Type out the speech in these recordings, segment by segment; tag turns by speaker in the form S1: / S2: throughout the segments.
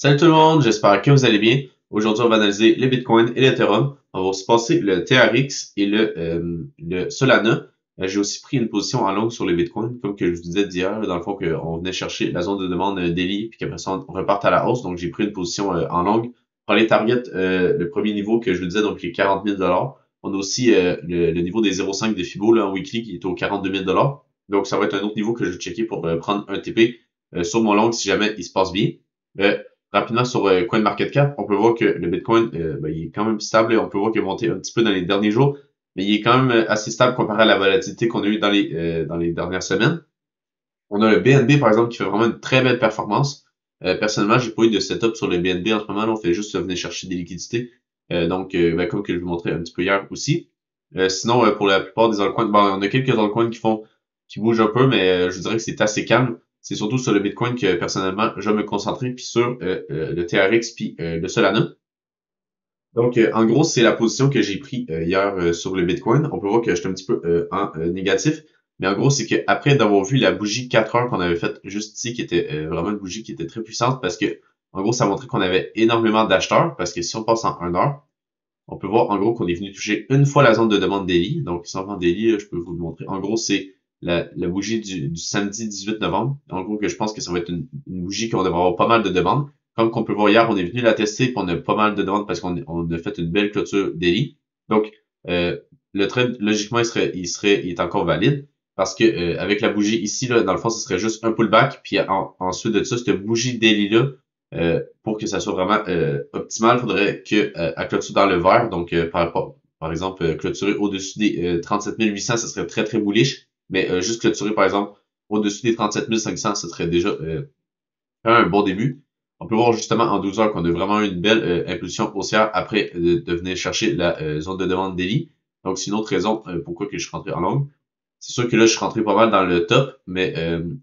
S1: Salut tout le monde, j'espère que vous allez bien. Aujourd'hui, on va analyser le Bitcoin et l'Ethereum. On va aussi passer le TRX et le Solana. J'ai aussi pris une position en longue sur le Bitcoin, comme que je vous disais d'hier, dans le fond, qu'on venait chercher la zone de demande daily, puis qu'après ça, on reparte à la hausse. Donc, j'ai pris une position en longue. Pour les targets, le premier niveau que je vous disais, donc les 40 000 On a aussi le niveau des 0,5 de Fibo là, en weekly qui est aux 42 000 Donc, ça va être un autre niveau que je vais checker pour prendre un TP sur mon long si jamais il se passe bien. Euh, Rapidement sur CoinMarketCap, on peut voir que le Bitcoin, il est quand même stable et on peut voir qu'il a monté un petit peu dans les derniers jours, mais il est quand même assez stable comparé à la volatilité qu'on a eue dans les dernières semaines. On a le BNB, par exemple, qui fait vraiment une très belle performance. Personnellement, j'ai pas eu de setup sur le BNB en ce moment. Là, on fait juste venir chercher des liquidités. Comme que je vous montrais un petit peu hier aussi. Sinon, pour la plupart des altcoins, on a quelques altcoins qui bougent un peu, mais je dirais que c'est assez calme. C'est surtout sur le Bitcoin que personnellement, je vais me concentrer, puis sur le TRX, puis le Solana. Donc, en gros, c'est la position que j'ai pris hier sur le Bitcoin. On peut voir que j'étais un petit peu en négatif. Mais en gros, c'est qu'après d'avoir vu la bougie 4 heures qu'on avait faite juste ici, qui était vraiment une bougie qui était très puissante, parce que, en gros, ça montrait qu'on avait énormément d'acheteurs, parce que si on passe en 1 heure, on peut voir en gros qu'on est venu toucher une fois la zone de demande daily. Donc, si on va en daily, je peux vous le montrer. En gros, c'est la bougie du samedi 18 novembre. En gros, que je pense que ça va être une bougie qu'on devrait avoir pas mal de demandes. Comme qu'on peut voir hier, on est venu la tester et on a pas mal de demandes parce qu'on a fait une belle clôture daily. Donc, euh, le trade, logiquement, il est encore valide parce que avec la bougie ici, là, dans le fond, ce serait juste un pullback. Puis ensuite de ça, cette bougie daily-là, pour que ça soit vraiment optimal, il faudrait que à clôture dans le vert, donc par exemple clôturer au-dessus des 37 800, ça serait très très bullish, mais juste clôturer par exemple au-dessus des 37 500, ce serait déjà un bon début. On peut voir justement en 12 heures qu'on a vraiment eu une belle impulsion haussière après de venir chercher la zone de demande daily. Donc c'est une autre raison pourquoi que je suis rentré en longue. C'est sûr que là, je suis rentré pas mal dans le top, mais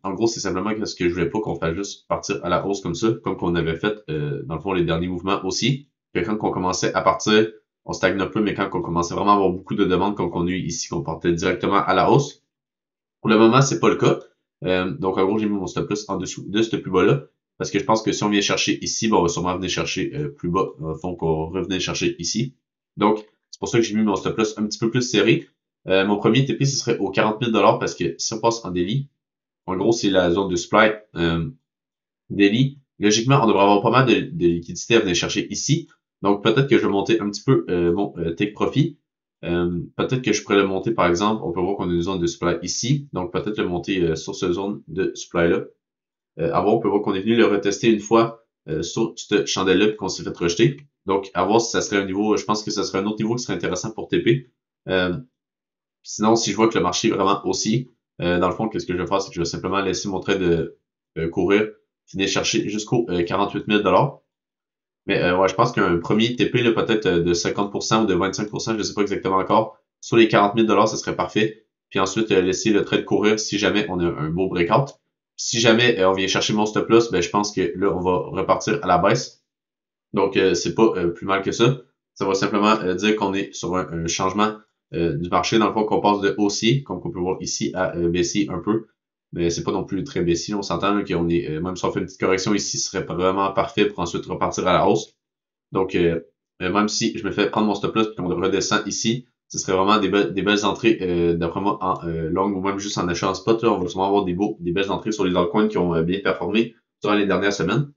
S1: en gros, c'est simplement parce que je voulais pas qu'on fasse juste partir à la hausse comme ça, comme qu'on avait fait dans le fond les derniers mouvements aussi. Puis quand on commençait à partir, on stagne un peu, mais quand on commençait vraiment à avoir beaucoup de demandes comme qu'on a eu ici, qu'on partait directement à la hausse. Pour le moment, c'est pas le cas. Donc en gros, j'ai mis mon stop loss en dessous de ce plus bas-là. Parce que je pense que si on vient chercher ici, on va sûrement venir chercher plus bas. Donc on va revenir chercher ici. Donc, c'est pour ça que j'ai mis mon stop loss un petit peu plus serré. Mon premier TP, ce serait aux 40 000 parce que si on passe en daily, en gros, c'est la zone de supply daily. Logiquement, on devrait avoir pas mal de liquidités à venir chercher ici. Donc, peut-être que je vais monter un petit peu mon take profit. Peut-être que je pourrais le monter, par exemple, on peut voir qu'on a une zone de supply ici. Donc, peut-être le monter sur cette zone de supply-là. On peut voir qu'on est venu le retester une fois sur cette chandelle-là puis qu'on s'est fait rejeter. Donc, à voir si ça serait un niveau, je pense que ça serait un autre niveau qui serait intéressant pour TP. Euh, Sinon, si je vois que le marché est vraiment haussier, dans le fond, qu'est-ce que je vais faire, c'est que je vais simplement laisser mon trade courir, finir chercher jusqu'aux 48 000 Mais ouais, je pense qu'un premier TP, là, peut-être de 50% ou de 25%, je ne sais pas exactement encore, sur les 40 000 ce serait parfait. Puis ensuite, laisser le trade courir si jamais on a un beau breakout. Si jamais on vient chercher mon stop loss, ben, je pense que là, on va repartir à la baisse. Donc, c'est pas plus mal que ça. Ça va simplement dire qu'on est sur un changement du marché, dans le fond, qu'on passe de haussier, comme on peut voir ici, à baissier un peu. Mais c'est pas non plus très baissier. On s'entend là, qu'on est, même si on fait une petite correction ici, ce serait vraiment parfait pour ensuite repartir à la hausse. Donc, même si je me fais prendre mon stop loss et qu'on redescend ici, ce serait vraiment des belles entrées, d'après moi, en longue ou même juste en achat en spot. Là, on va sûrement avoir des belles entrées sur les altcoins qui ont bien performé durant les dernières semaines.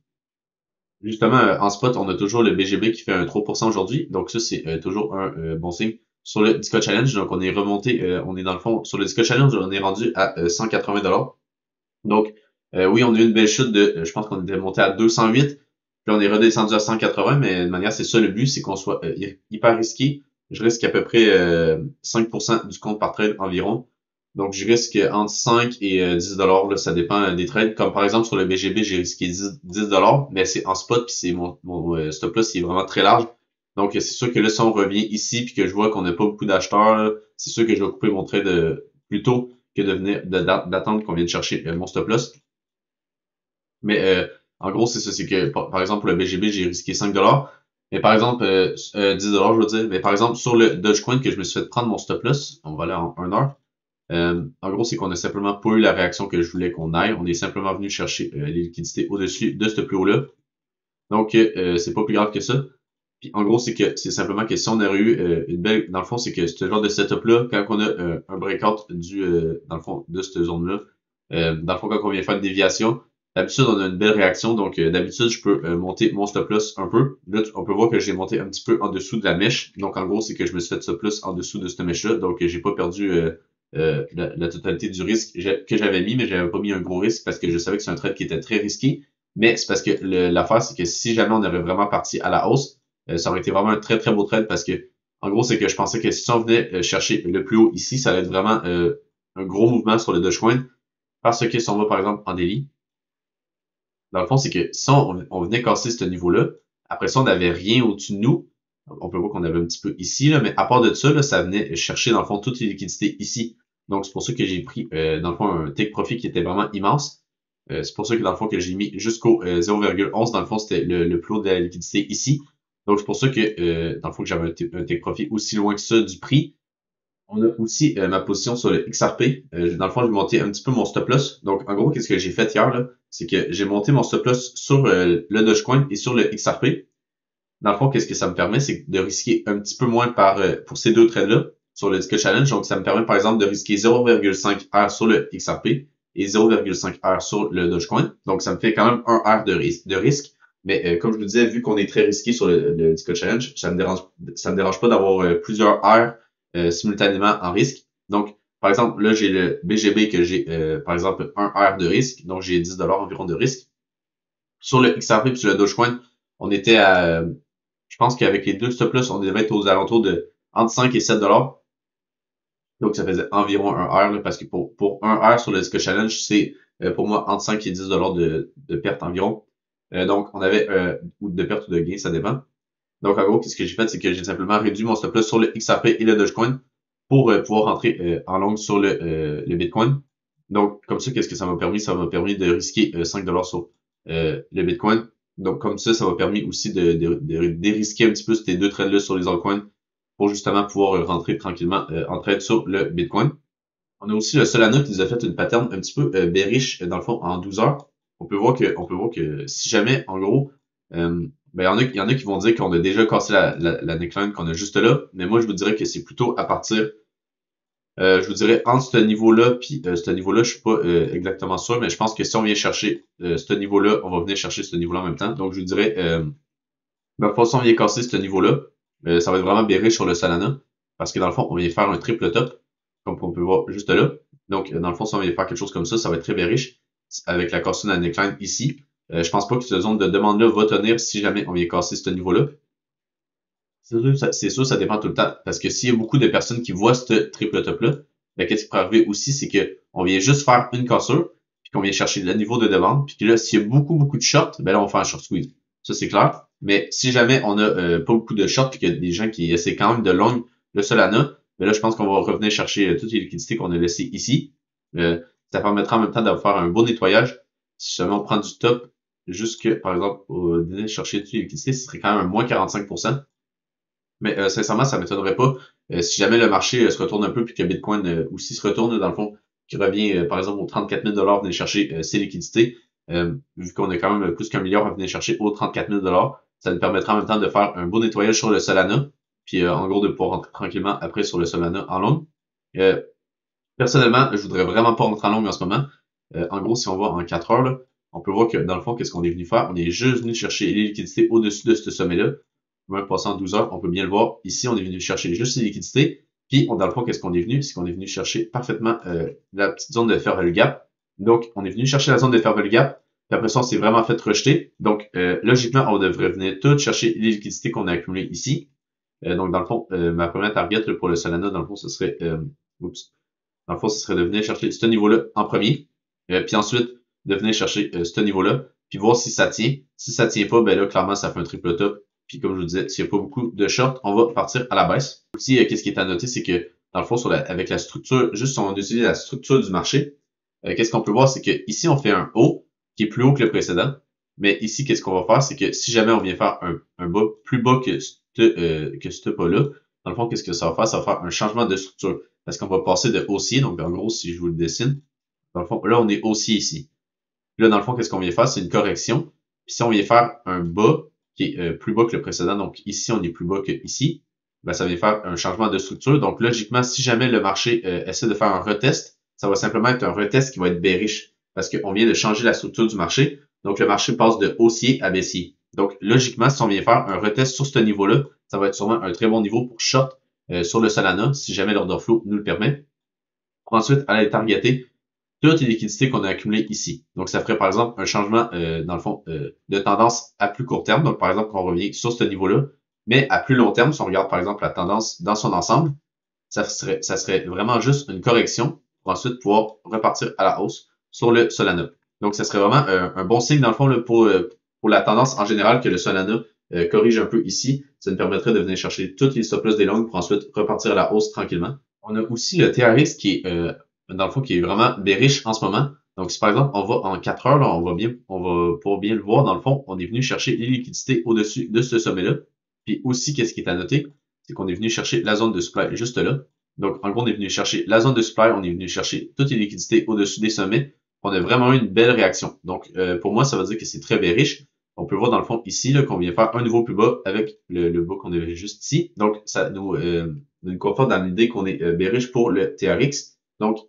S1: Justement, en spot, on a toujours le BGB qui fait un 3% aujourd'hui. Donc ça, c'est toujours un bon signe. Sur le Discord Challenge, donc on est remonté, on est dans le fond, sur le Discord Challenge, on est rendu à 180 Donc oui, on a eu une belle chute de, je pense qu'on était monté à 208, puis on est redescendu à 180, mais de manière, c'est ça le but, c'est qu'on soit hyper risqué. Je risque à peu près 5% du compte par trade environ. Donc, je risque entre 5 et 10 là, ça dépend des trades. Comme par exemple sur le BGB, j'ai risqué 10 mais c'est en spot, puis c'est mon stop loss, c'est vraiment très large. Donc, c'est sûr que là, si on revient ici, puis que je vois qu'on n'a pas beaucoup d'acheteurs, là, c'est sûr que je vais couper mon trade plus tôt que de venir d'attendre qu'on vienne chercher mon stop loss. Mais en gros, c'est ça, c'est que par exemple pour le BGB, j'ai risqué 5 mais par exemple 10 je veux dire. Mais par exemple sur le Dogecoin que je me suis fait prendre mon stop loss, on va aller en 1 heure. En gros, c'est qu'on a simplement pas eu la réaction que je voulais qu'on aille. On est simplement venu chercher les liquidités au-dessus de ce plus haut-là. Donc, c'est pas plus grave que ça. Puis en gros, c'est simplement que si on aurait eu une belle. Dans le fond, c'est que ce genre de setup-là, quand on a un breakout dans le fond, de cette zone-là, dans le fond, quand on vient faire une déviation, d'habitude, on a une belle réaction. Donc, d'habitude, je peux monter mon stop loss un peu. Là, on peut voir que j'ai monté un petit peu en dessous de la mèche. Donc, en gros, c'est que je me suis fait stop loss en dessous de cette mèche-là. Donc, j'ai pas perdu la totalité du risque que j'avais mis, mais j'avais pas mis un gros risque parce que je savais que c'est un trade qui était très risqué. Mais c'est parce que l'affaire, c'est que si jamais on avait vraiment parti à la hausse, ça aurait été vraiment un très très beau trade parce que, en gros, c'est que je pensais que si on venait chercher le plus haut ici, ça allait être vraiment un gros mouvement sur le Dogecoin. Parce que si on va par exemple en daily, dans le fond, c'est que si on venait casser ce niveau-là, après ça, on n'avait rien au-dessus de nous. On peut voir qu'on avait un petit peu ici, là, mais à part de ça, là, ça venait chercher, dans le fond, toutes les liquidités ici. Donc, c'est pour ça que j'ai pris, dans le fond, un take profit qui était vraiment immense. C'est pour ça que, dans le fond, que j'ai mis jusqu'au 0,11. Dans le fond, c'était le plus haut de la liquidité ici. Donc, c'est pour ça que, dans le fond, que j'avais un take profit aussi loin que ça du prix. On a aussi ma position sur le XRP. Dans le fond, j'ai monté un petit peu mon stop loss. Donc, en gros, qu'est-ce que j'ai fait hier, là? C'est que j'ai monté mon stop loss sur le Dogecoin et sur le XRP. Dans le fond, qu'est-ce que ça me permet? C'est de risquer un petit peu moins pour ces deux trades-là sur le Disco Challenge. Donc, ça me permet, par exemple, de risquer 0,5 R sur le XRP et 0,5 R sur le Dogecoin. Donc, ça me fait quand même un R de risque. Mais comme je vous disais, vu qu'on est très risqué sur le Disco Challenge, ça me dérange pas d'avoir plusieurs R simultanément en risque. Donc, par exemple, là, j'ai le BGB que j'ai, par exemple, un R de risque. Donc, j'ai 10 environ de risque. Sur le XRP et sur le Dogecoin, on était à, je pense qu'avec les deux stop loss, on devait être aux alentours de entre 5 et 7 dollars. Donc, ça faisait environ un R, là, parce que pour un R sur le Disco Challenge, c'est pour moi entre 5 et 10 dollars de perte environ. Donc, on avait, ou de perte ou de gain, ça dépend. Donc, en gros, qu'est-ce que j'ai fait, c'est que j'ai simplement réduit mon stop loss sur le XRP et le Dogecoin pour pouvoir rentrer en longue sur le Bitcoin. Donc, comme ça, qu'est-ce que ça m'a permis? Ça m'a permis de risquer 5 dollars sur le Bitcoin. Donc, comme ça m'a permis aussi de dérisquer un petit peu ces deux trades-là sur les altcoins pour justement pouvoir rentrer tranquillement en trade sur le Bitcoin. On a aussi le Solana qui nous a fait une pattern un petit peu bearish, dans le fond, en 12 heures. On peut voir que si jamais, en gros, ben, il y en a qui vont dire qu'on a déjà cassé la neckline, qu'on a juste là. Mais moi, je vous dirais que c'est plutôt à partir, je vous dirais, entre ce niveau-là puis ce niveau-là, je suis pas exactement sûr, mais je pense que si on vient chercher ce niveau-là, on va venir chercher ce niveau-là en même temps. Donc, je vous dirais, dans le fond, si on vient casser ce niveau-là, ça va être vraiment bearish sur le Solana, parce que dans le fond, on vient faire un triple top, comme on peut voir juste là. Donc, dans le fond, si on vient faire quelque chose comme ça va être très bearish, avec la cassure de la neckline ici. Je pense pas que cette zone de demande-là va tenir si jamais on vient casser ce niveau-là. C'est sûr, ça dépend tout le temps. Parce que s'il y a beaucoup de personnes qui voient ce triple top-là, ben, qu'est-ce qui peut arriver aussi, c'est que on vient juste faire une cassure, puis qu'on vient chercher le niveau de demande, puis que là, s'il y a beaucoup de shorts, ben là, on va faire un short squeeze. Ça, c'est clair. Mais si jamais on a pas beaucoup de shorts, puis qu'il y a des gens qui essaient quand même de long le Solana, ben là, je pense qu'on va revenir chercher toutes les liquidités qu'on a laissées ici. Ça permettra en même temps de faire un beau nettoyage. Si jamais on prend du top, jusque, par exemple, au chercher toutes les liquidités, ce serait quand même un moins 45%. Mais sincèrement, ça m'étonnerait pas. Si jamais le marché se retourne un peu, puis que Bitcoin aussi se retourne, dans le fond, qui revient, par exemple, aux 34 000 venir chercher ses liquidités, vu qu'on a quand même plus qu'un milliard à venir chercher aux 34 000 ça nous permettra en même temps de faire un beau nettoyage sur le Solana, puis en gros, de pouvoir rentrer tranquillement après sur le Solana en long. Personnellement, je voudrais vraiment pas rentrer en long en ce moment. En gros, si on va en 4 heures, là, on peut voir que dans le fond, qu'est-ce qu'on est venu faire? On est juste venu chercher les liquidités au-dessus de ce sommet-là. Même passant en 12 heures, on peut bien le voir. Ici, on est venu chercher juste les liquidités. Puis, dans le fond, qu'est-ce qu'on est venu? C'est qu'on est venu chercher parfaitement la petite zone de fair value gap. Donc, on est venu chercher la zone de fair value gap. Puis après ça, on s'est vraiment fait rejeter. Donc, logiquement, on devrait venir tout chercher les liquidités qu'on a accumulées ici. Donc, dans le fond, ma première target là, pour le Solana, dans le fond, ce serait dans le fond, ce serait de venir chercher ce niveau-là en premier. Puis ensuite, de venir chercher ce niveau-là. Puis voir si ça tient. Si ça tient pas, ben là, clairement, ça fait un triple top. Puis comme je vous disais, s'il n'y a pas beaucoup de shorts, on va partir à la baisse. Aussi, qu'est-ce qui est à noter, c'est que dans le fond, avec la structure, juste si on utilise la structure du marché, qu'est-ce qu'on peut voir, c'est que ici, on fait un haut qui est plus haut que le précédent. Mais ici, qu'est-ce qu'on va faire, c'est que si jamais on vient faire un bas plus bas que ce pas-là, dans le fond, qu'est-ce que ça va faire? Ça va faire un changement de structure. Parce qu'on va passer de haussier, donc en gros, si je vous le dessine, dans le fond, là, on est haussier ici. Là, dans le fond, qu'est-ce qu'on vient faire? C'est une correction. Puis si on vient faire un bas qui est plus bas que le précédent, donc ici on est plus bas que ici, ben, ça vient faire un changement de structure. Donc logiquement, si jamais le marché essaie de faire un retest, ça va simplement être un retest qui va être bearish parce qu'on vient de changer la structure du marché. Donc le marché passe de haussier à baissier. Donc logiquement, si on vient faire un retest sur ce niveau-là, ça va être sûrement un très bon niveau pour short sur le Solana, si jamais l'order flow nous le permet. Pour ensuite aller targeter toutes les liquidités qu'on a accumulées ici. Donc, ça ferait par exemple un changement, dans le fond, de tendance à plus court terme. Donc, par exemple, qu'on revient sur ce niveau-là. Mais à plus long terme, si on regarde par exemple la tendance dans son ensemble, ça serait vraiment juste une correction pour ensuite pouvoir repartir à la hausse sur le Solana. Donc, ça serait vraiment un bon signe, dans le fond, là, pour la tendance en général que le Solana corrige un peu ici. Ça nous permettrait de venir chercher toutes les stop loss des longues pour ensuite repartir à la hausse tranquillement. On a aussi le TRX qui est, dans le fond, qui est vraiment bearish en ce moment. Donc, si par exemple, on va en 4 heures, là, on va pouvoir bien le voir, dans le fond, on est venu chercher les liquidités au-dessus de ce sommet-là. Puis aussi, qu'est-ce qui est à noter? C'est qu'on est venu chercher la zone de supply juste là. Donc, en gros, on est venu chercher la zone de supply, on est venu chercher toutes les liquidités au-dessus des sommets. On a vraiment eu une belle réaction. Donc, pour moi, ça veut dire que c'est très bearish. On peut voir dans le fond ici qu'on vient faire un niveau plus bas avec le bas qu'on avait juste ici. Donc, ça nous conforte dans l'idée qu'on est bearish pour le TRX. Donc,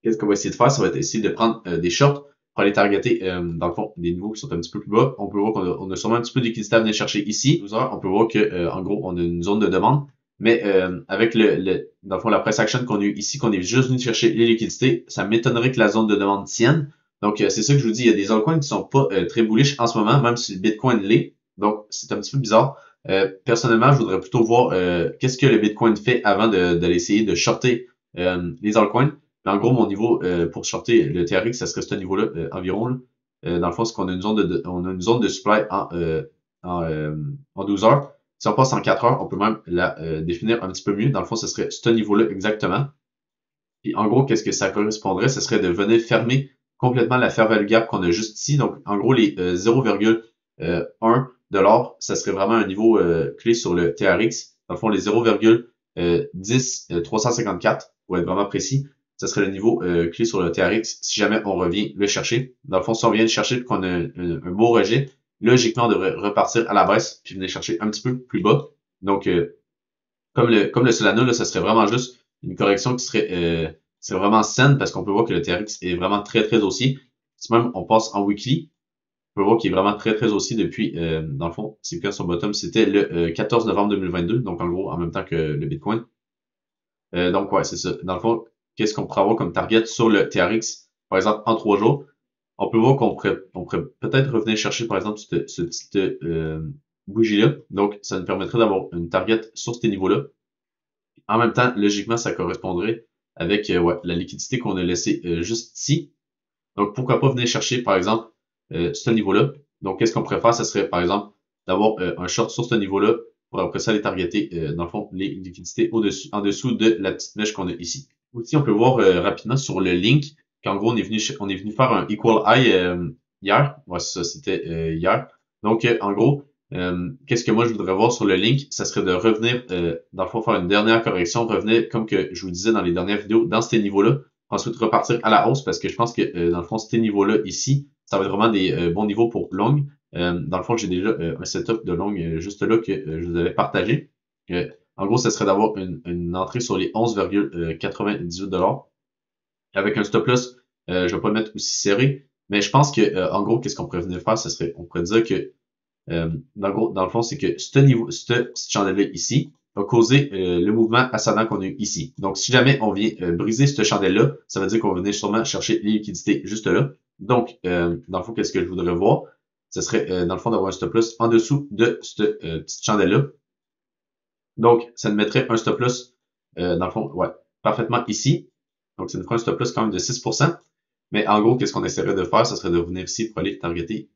S1: qu'est-ce qu'on va essayer de faire? Ça va être essayer de prendre des shorts pour aller targeter, dans le fond, des niveaux qui sont un petit peu plus bas. On peut voir qu'on a sûrement un petit peu de liquidité à venir chercher ici. On peut voir que, en gros, on a une zone de demande. Mais avec dans le fond, la price action qu'on a eu ici, qu'on est juste venu chercher les liquidités, ça m'étonnerait que la zone de demande tienne. Donc, c'est ça que je vous dis, il y a des altcoins qui sont pas très bullish en ce moment, même si le Bitcoin l'est. Donc, c'est un petit peu bizarre. Personnellement, je voudrais plutôt voir qu'est-ce que le Bitcoin fait avant d'aller essayer de shorter les altcoins. Mais en gros, mon niveau pour shorter le TRX, ça serait ce niveau-là environ. Là. Dans le fond, c'est qu'on a une zone on a une zone de supply en 12 heures. Si on passe en 4 heures, on peut même la définir un petit peu mieux. Dans le fond, ce serait ce niveau-là exactement. Puis en gros, qu'est-ce que ça correspondrait? Ce serait de venir fermer complètement la fair value gap qu'on a juste ici. Donc, en gros, les 0,1 $, ça serait vraiment un niveau clé sur le TRX. Dans le fond, les 0,10354, pour être vraiment précis, ça serait le niveau clé sur le TRX si jamais on revient le chercher. Dans le fond, si on vient le chercher et qu'on a un beau rejet, logiquement, on devrait repartir à la baisse puis venir chercher un petit peu plus bas. Donc, comme le Solana, là, ça serait vraiment juste une correction qui serait vraiment saine parce qu'on peut voir que le TRX est vraiment très, très haussier. Si même on passe en weekly, on peut voir qu'il est vraiment très, très haussier depuis, dans le fond, c'est quand son bottom, c'était le 14 novembre 2022, donc en gros, en même temps que le Bitcoin. Donc, ouais, c'est ça. Dans le fond, qu'est-ce qu'on pourrait avoir comme target sur le TRX, par exemple, en 3 jours? On peut voir qu'on pourrait peut-être revenir chercher, par exemple, ce petit bougie-là. Donc, ça nous permettrait d'avoir une target sur ces niveaux-là. En même temps, logiquement, ça correspondrait avec ouais, la liquidité qu'on a laissée juste ici. Donc, pourquoi pas venir chercher, par exemple, ce niveau-là. Donc, qu'est-ce qu'on pourrait faire? Ce serait, par exemple, d'avoir un short sur ce niveau-là pour après ça aller targeter, dans le fond, les liquidités en dessous de la petite mèche qu'on a ici. Aussi, on peut voir rapidement sur le link qu'en gros, on est venu faire un equal high hier. Ouais, ça, c'était hier. Donc, en gros, qu'est-ce que moi je voudrais voir sur le link? Ça serait de revenir, dans le fond, faire une dernière correction, revenir, comme que je vous disais dans les dernières vidéos, dans ces niveaux-là, ensuite repartir à la hausse, parce que je pense que, dans le fond, ces niveaux-là ici, ça va être vraiment des bons niveaux pour long. Dans le fond, j'ai déjà un setup de long juste là que je vous avais partagé. En gros, ça serait d'avoir une entrée sur les 11,98 $ avec un stop loss. Je vais pas le mettre aussi serré, mais je pense que en gros, qu'est-ce qu'on pourrait venir faire, ce serait, on pourrait dire que dans le fond, c'est que cette chandelle-là ici va causer le mouvement ascendant qu'on a eu ici. Donc, si jamais on vient briser cette chandelle-là, ça veut dire qu'on va venir sûrement chercher les liquidités juste là. Donc, dans le fond, qu'est-ce que je voudrais voir? Ce serait, dans le fond, d'avoir un stop loss en dessous de cette petite chandelle-là. Donc, ça nous mettrait un stop loss, dans le fond, ouais, parfaitement ici. Donc, ça nous ferait un stop loss quand même de 6%. Mais en gros, qu'est-ce qu'on essaierait de faire? Ce serait de venir ici pour aller targeter,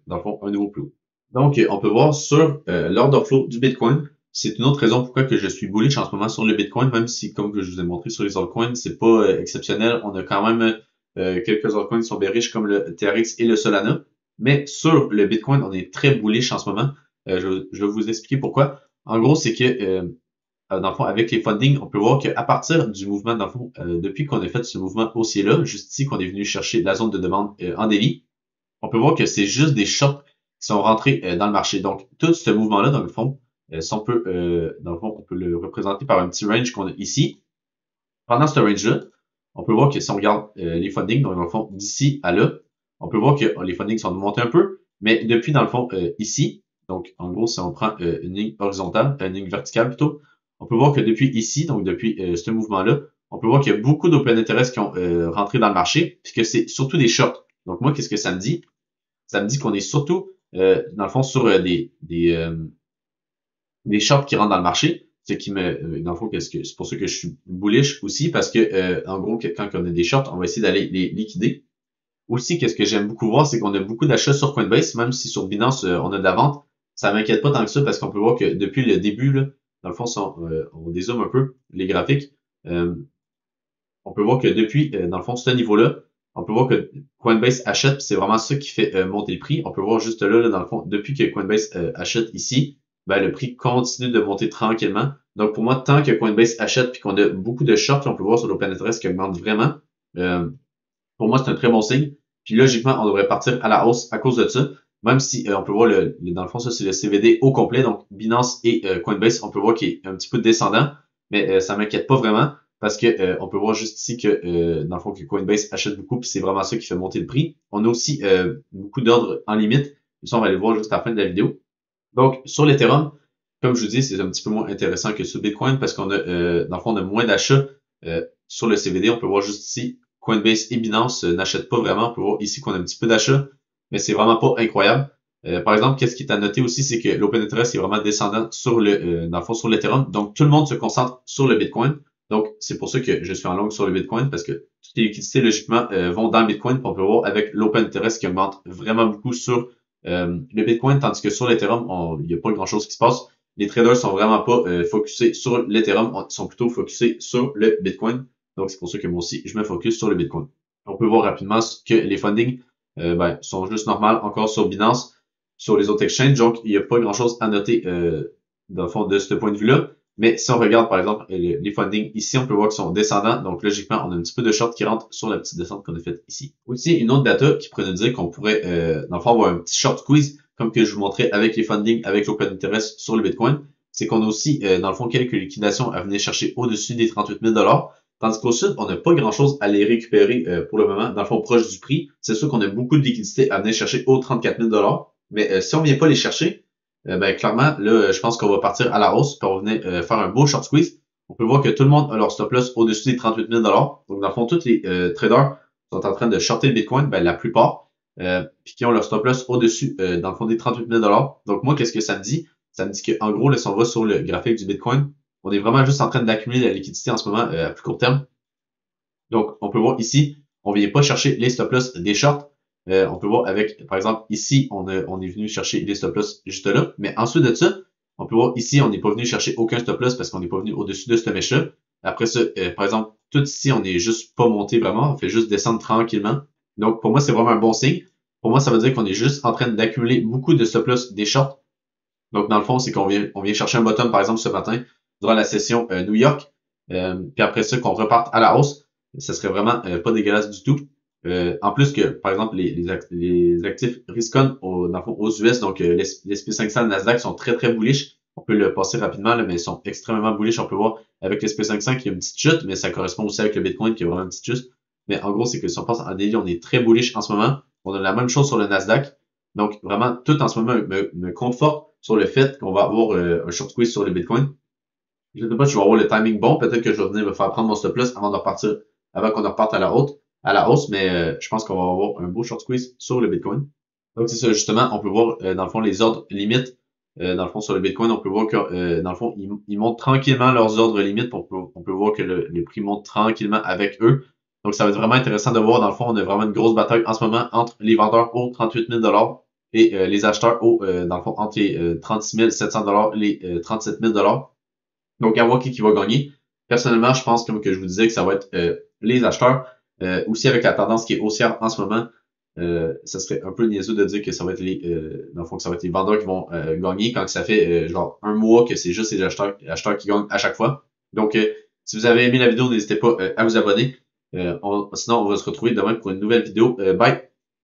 S1: dans le fond, un nouveau plus haut. Donc, on peut voir sur l'order flow du Bitcoin. C'est une autre raison pourquoi que je suis bullish en ce moment sur le Bitcoin, même si, comme que je vous ai montré sur les altcoins, c'est pas exceptionnel. On a quand même quelques altcoins qui sont bearish comme le TRX et le Solana. Mais sur le Bitcoin, on est très bullish en ce moment. Je vais vous expliquer pourquoi. En gros, c'est que dans le fond, avec les fundings, on peut voir qu'à partir du mouvement, dans le fond, depuis qu'on a fait ce mouvement haussier-là, juste ici, qu'on est venu chercher la zone de demande en daily, on peut voir que c'est juste des shorts qui sont rentrés dans le marché. Donc, tout ce mouvement-là, dans le fond, si on peut, dans le fond, on peut le représenter par un petit range qu'on a ici. Pendant ce range-là, on peut voir que si on regarde les fundings, donc dans le fond, d'ici à là, on peut voir que les fundings sont montés un peu, mais depuis, dans le fond, ici, donc en gros, si on prend une ligne horizontale, une ligne verticale plutôt, on peut voir que depuis ici, donc depuis ce mouvement-là, on peut voir qu'il y a beaucoup d'open interest qui ont rentré dans le marché, puis que c'est surtout des shorts. Donc moi, qu'est-ce que ça me dit? Ça me dit qu'on est surtout, dans le fond, sur des shorts qui rentrent dans le marché, ce qui me, dans le fond, c'est pour ça que je suis bullish aussi, parce que, en gros, quand on a des shorts, on va essayer d'aller les liquider. Aussi, qu'est-ce que j'aime beaucoup voir, c'est qu'on a beaucoup d'achats sur Coinbase, même si sur Binance, on a de la vente. Ça m'inquiète pas tant que ça, parce qu'on peut voir que depuis le début, là, dans le fond, si on dézoome un peu les graphiques, euh, on peut voir que depuis, dans le fond, ce niveau-là, on peut voir que Coinbase achète, c'est vraiment ça qui fait monter le prix. On peut voir juste là, dans le fond, depuis que Coinbase achète ici, ben, le prix continue de monter tranquillement. Donc, pour moi, tant que Coinbase achète puis qu'on a beaucoup de shorts, on peut voir sur l'open interest qui augmente vraiment, euh, pour moi, c'est un très bon signe. Puis logiquement, on devrait partir à la hausse à cause de ça. Même si on peut voir dans le fond, ça c'est le CVD au complet, donc Binance et Coinbase, on peut voir qu'il est un petit peu descendant, mais ça m'inquiète pas vraiment parce que on peut voir juste ici que dans le fond que Coinbase achète beaucoup, puis c'est vraiment ça qui fait monter le prix. On a aussi beaucoup d'ordres en limite. Ça, on va aller le voir juste à la fin de la vidéo. Donc, sur l'Ethereum, comme je vous dis, c'est un petit peu moins intéressant que sur Bitcoin parce qu'on a, dans le fond, on a moins d'achats sur le CVD. On peut voir juste ici, Coinbase et Binance n'achètent pas vraiment. On peut voir ici qu'on a un petit peu d'achats, mais c'est vraiment pas incroyable. Par exemple, qu'est-ce qui est à noter aussi, c'est que l'open interest est vraiment descendant sur dans le fond, sur l'Ethereum. Donc, tout le monde se concentre sur le Bitcoin. Donc, c'est pour ça que je suis en longue sur le Bitcoin parce que toutes les liquidités, logiquement, vont dans le Bitcoin. Puis on peut voir avec l'open interest qui augmente vraiment beaucoup sur le Bitcoin, tandis que sur l'Ethereum, il n'y a pas grand-chose qui se passe. Les traders sont vraiment pas focusés sur l'Ethereum, ils sont plutôt focusés sur le Bitcoin. Donc, c'est pour ça que moi aussi, je me focus sur le Bitcoin. On peut voir rapidement que les fundings sont juste normales encore sur Binance, sur les autres exchanges. Donc, il n'y a pas grand-chose à noter dans le fond de ce point de vue-là. Mais si on regarde, par exemple, les fundings ici, on peut voir qu'ils sont descendants. Donc, logiquement, on a un petit peu de short qui rentre sur la petite descente qu'on a faite ici. Aussi, une autre data qui pourrait nous dire qu'on pourrait, dans le fond, avoir un petit short squeeze, comme que je vous montrais avec les fundings, avec l'open interest sur le Bitcoin. C'est qu'on a aussi, dans le fond, quelques liquidations à venir chercher au-dessus des 38 000 $. Tandis qu'au sud, on n'a pas grand-chose à les récupérer pour le moment, dans le fond, proche du prix. C'est sûr qu'on a beaucoup de liquidités à venir chercher aux 34 000 $. Mais si on vient pas les chercher, ben clairement, là, je pense qu'on va partir à la hausse pour venir faire un beau short squeeze. On peut voir que tout le monde a leur stop loss au-dessus des 38 000 $. Donc, dans le fond, tous les traders sont en train de shorter le Bitcoin, ben la plupart, puis qui ont leur stop loss au-dessus, dans le fond, des 38 000 $. Donc, moi, qu'est-ce que ça me dit? Ça me dit qu'en gros, là, si on va sur le graphique du Bitcoin, on est vraiment juste en train d'accumuler la liquidité en ce moment à plus court terme. Donc, on peut voir ici, on vient pas chercher les stop loss des shorts. On peut voir avec, par exemple, ici, on est venu chercher les stop loss juste là. Mais ensuite de ça, on peut voir ici, on n'est pas venu chercher aucun stop loss parce qu'on n'est pas venu au-dessus de cette mèche-là. Après ça, par exemple, tout ici, on n'est juste pas monté vraiment. On fait juste descendre tranquillement. Donc, pour moi, c'est vraiment un bon signe. Pour moi, ça veut dire qu'on est juste en train d'accumuler beaucoup de stop loss des shorts. Donc, dans le fond, c'est on vient chercher un bottom, par exemple, ce matin, durant la session New York. Puis après ça, qu'on reparte à la hausse. Ça serait vraiment pas dégueulasse du tout. En plus que, par exemple, les actifs risk-on dans le fond, aux US, donc les SP500 et le Nasdaq sont très, très bullish. On peut le passer rapidement, là, mais ils sont extrêmement bullish. On peut voir avec l'SP500 qu'il y a une petite chute, mais ça correspond aussi avec le Bitcoin qui a vraiment une petite chute. Mais en gros, c'est que si on passe en daily, on est très bullish en ce moment. On a la même chose sur le Nasdaq. Donc, vraiment, tout en ce moment me conforte sur le fait qu'on va avoir un short squeeze sur le Bitcoin. Je ne sais pas si je vais avoir le timing bon. Peut-être que je vais venir me faire prendre mon stop loss avant qu'on en reparte à la hausse, mais je pense qu'on va avoir un beau short squeeze sur le Bitcoin. Donc c'est ça, justement, on peut voir dans le fond les ordres limites. Dans le fond, sur le Bitcoin, on peut voir que dans le fond, ils montent tranquillement leurs ordres limites. On peut voir que le prix monte tranquillement avec eux. Donc ça va être vraiment intéressant de voir. Dans le fond, on a vraiment une grosse bataille en ce moment entre les vendeurs aux 38 000 $ et les acheteurs dans le fond, entre les 36 700 $ et les 37 000 $. Donc, à voir qui va gagner. Personnellement, je pense, comme que je vous disais, que ça va être les acheteurs. Aussi, avec la tendance qui est haussière en ce moment, ça serait un peu niaiseux de dire que ça va être dans le fond, que ça va être les vendeurs qui vont gagner quand ça fait genre un mois que c'est juste les acheteurs qui gagnent à chaque fois. Donc, si vous avez aimé la vidéo, n'hésitez pas à vous abonner. Sinon, on va se retrouver demain pour une nouvelle vidéo. Bye!